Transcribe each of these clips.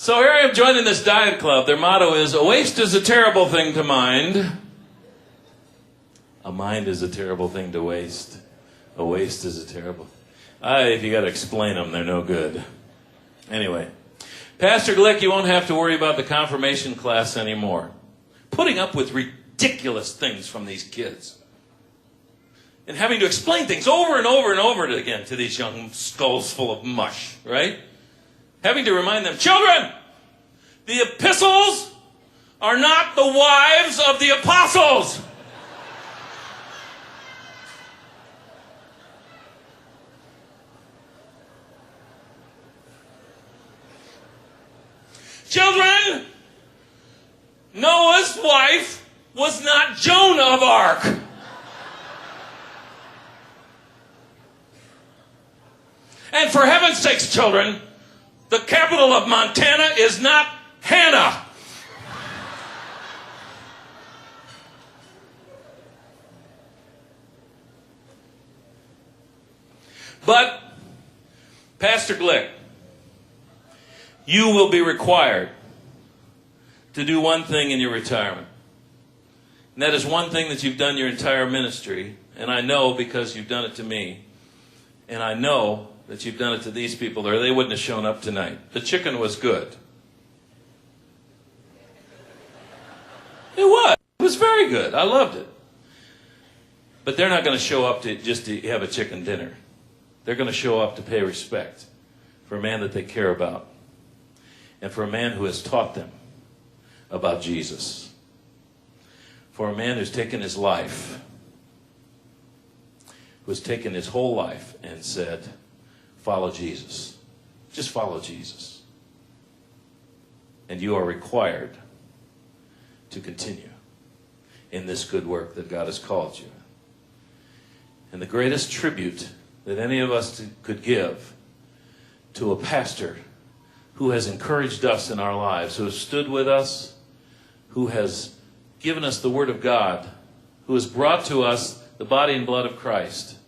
So here I am joining this diet club. Their motto is, a waste is a terrible thing to mind. A mind is a terrible thing to waste. A waste is a terrible... if you got to explain them, they're no good. Anyway, Pastor Glick, you won't have to worry about the confirmation class anymore. Putting up with ridiculous things from these kids. And having to explain things over and over and over again to these young skulls full of mush, right? Having to remind them, children, the epistles are not the wives of the apostles. Children, Noah's wife was not Joan of Arc. And for heaven's sakes, children, the capital of Montana is not Hannah. But, Pastor Glick, you will be required to do one thing in your retirement. And that is one thing that you've done your entire ministry. And I know because you've done it to me. And I know that you've done it to these people, or they wouldn't have shown up tonight. The chicken was good. It was. It was very good. I loved it. But they're not going to show up just to have a chicken dinner. They're going to show up to pay respect for a man that they care about. And for a man who has taught them about Jesus. For a man who's taken his life, who has taken his whole life and said, follow Jesus. Just follow Jesus. And you are required to continue in this good work that God has called you. And the greatest tribute that any of us could give to a pastor who has encouraged us in our lives, who has stood with us, who has given us the Word of God, who has brought to us the body and blood of Christ,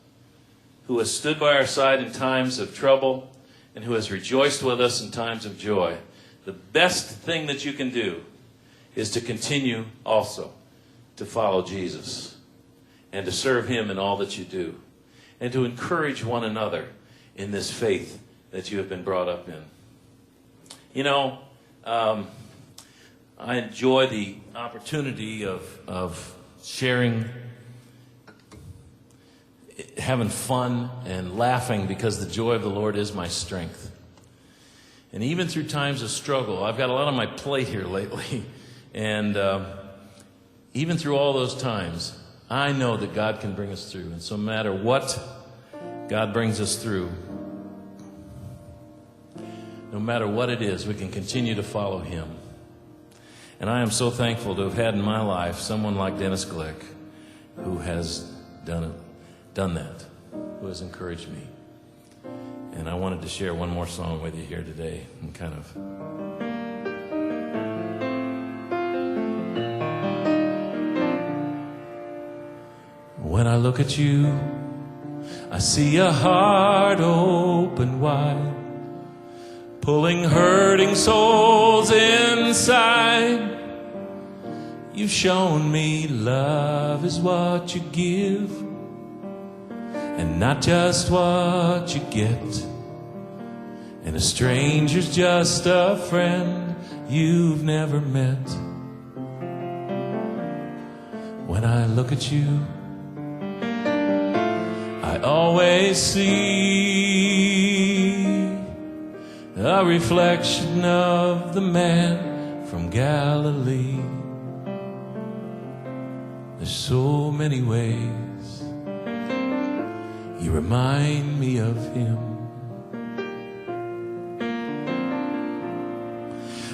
who has stood by our side in times of trouble, and who has rejoiced with us in times of joy. The best thing that you can do is to continue also to follow Jesus and to serve Him in all that you do, and to encourage one another in this faith that you have been brought up in. You know, I enjoy the opportunity of sharing, having fun and laughing, because the joy of the Lord is my strength. And even through times of struggle, I've got a lot on my plate here lately, and even through all those times, I know that God can bring us through. And so no matter what God brings us through, no matter what it is, we can continue to follow Him. And I am so thankful to have had in my life someone like Dennis Glick, who has done that, who has encouraged me. And I wanted to share one more song with you here today, and kind of... When I look at you, I see a heart open wide, pulling hurting souls inside. You've shown me love is what you give, and not just what you get. And a stranger's just a friend you've never met. When I look at you, I always see a reflection of the man from Galilee. There's so many ways you remind me of Him.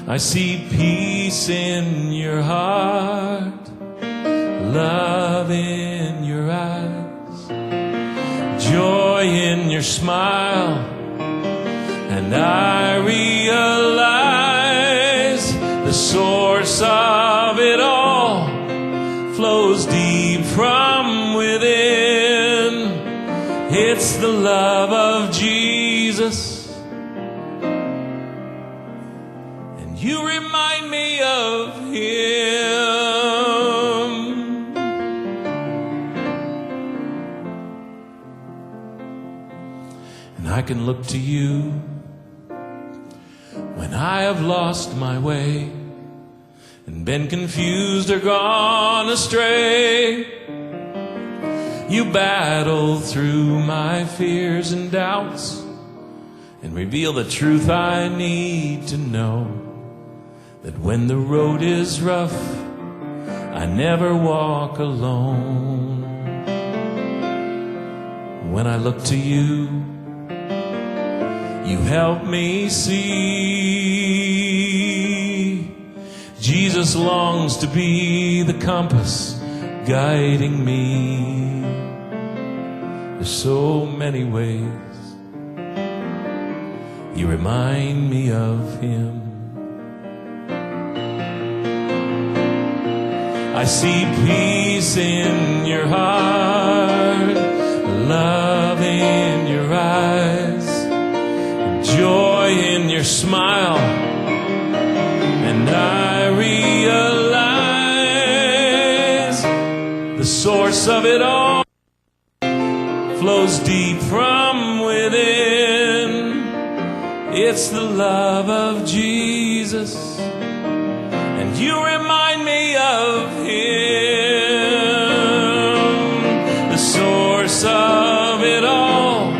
I see peace in your heart, love in your eyes, joy in your smile, and I realize the source of it all flows deep from within. It's the love of Jesus, You remind me of Him. And I can look to you when I have lost my way and been confused or gone astray. You battle through my fears and doubts and reveal the truth I need to know. That when the road is rough, I never walk alone. When I look to you, you help me see. Jesus longs to be the compass guiding me. There's so many ways you remind me of Him. I see peace in your heart, love in your eyes, joy in your smile, and I realize the source of it all flows deep from within. It's the love of Jesus, and you remind me of Him. The source of it all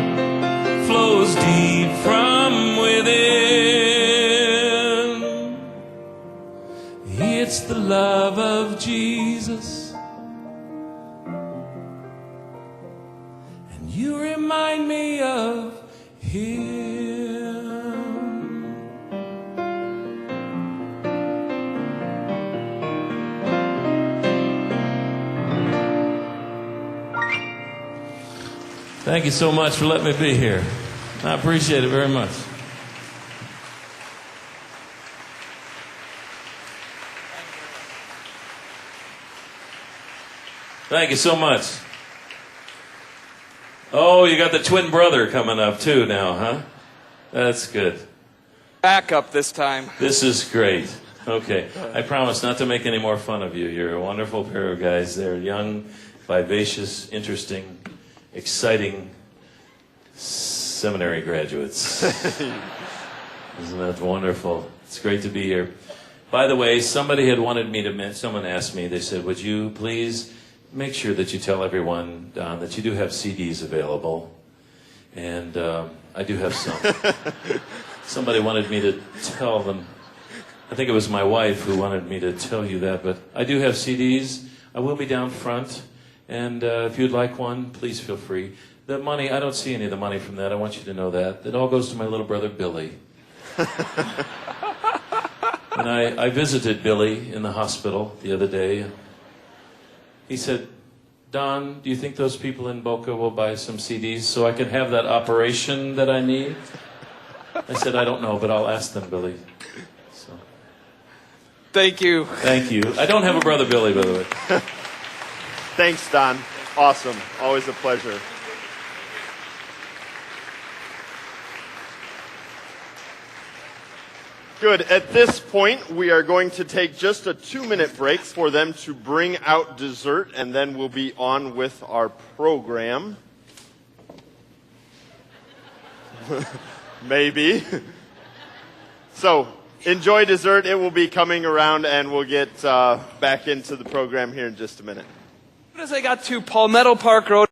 flows deep from within. It's the love of Jesus, and you remind me of Him. Thank you so much for letting me be here. I appreciate it very much. Thank you so much. Oh, you got the twin brother coming up too now, huh? That's good. Back up this time. This is great. Okay. I promise not to make any more fun of you. You're a wonderful pair of guys. They're young, vivacious, interesting, exciting seminary graduates. Isn't that wonderful? It's great to be here. By the way, somebody had wanted me to someone asked me, they said, would you please make sure that you tell everyone, Don, that you do have CDs available. And I do have some. Somebody wanted me to tell them, I think it was my wife who wanted me to tell you that, but I do have CDs. I will be down front. And if you'd like one, please feel free. The money, I don't see any of the money from that. I want you to know that. It all goes to my little brother, Billy. And I visited Billy in the hospital the other day. He said, Don, do you think those people in Boca will buy some CDs so I can have that operation that I need? I said, I don't know, but I'll ask them, Billy. So. Thank you. Thank you. I don't have a brother, Billy, by the way. Thanks, Don. Awesome. Always a pleasure. Good. At this point, we are going to take just a 2-minute break for them to bring out dessert, and then we'll be on with our program. Maybe. So, enjoy dessert. It will be coming around, and we'll get back into the program here in just a minute. As I got to Palmetto Park Road,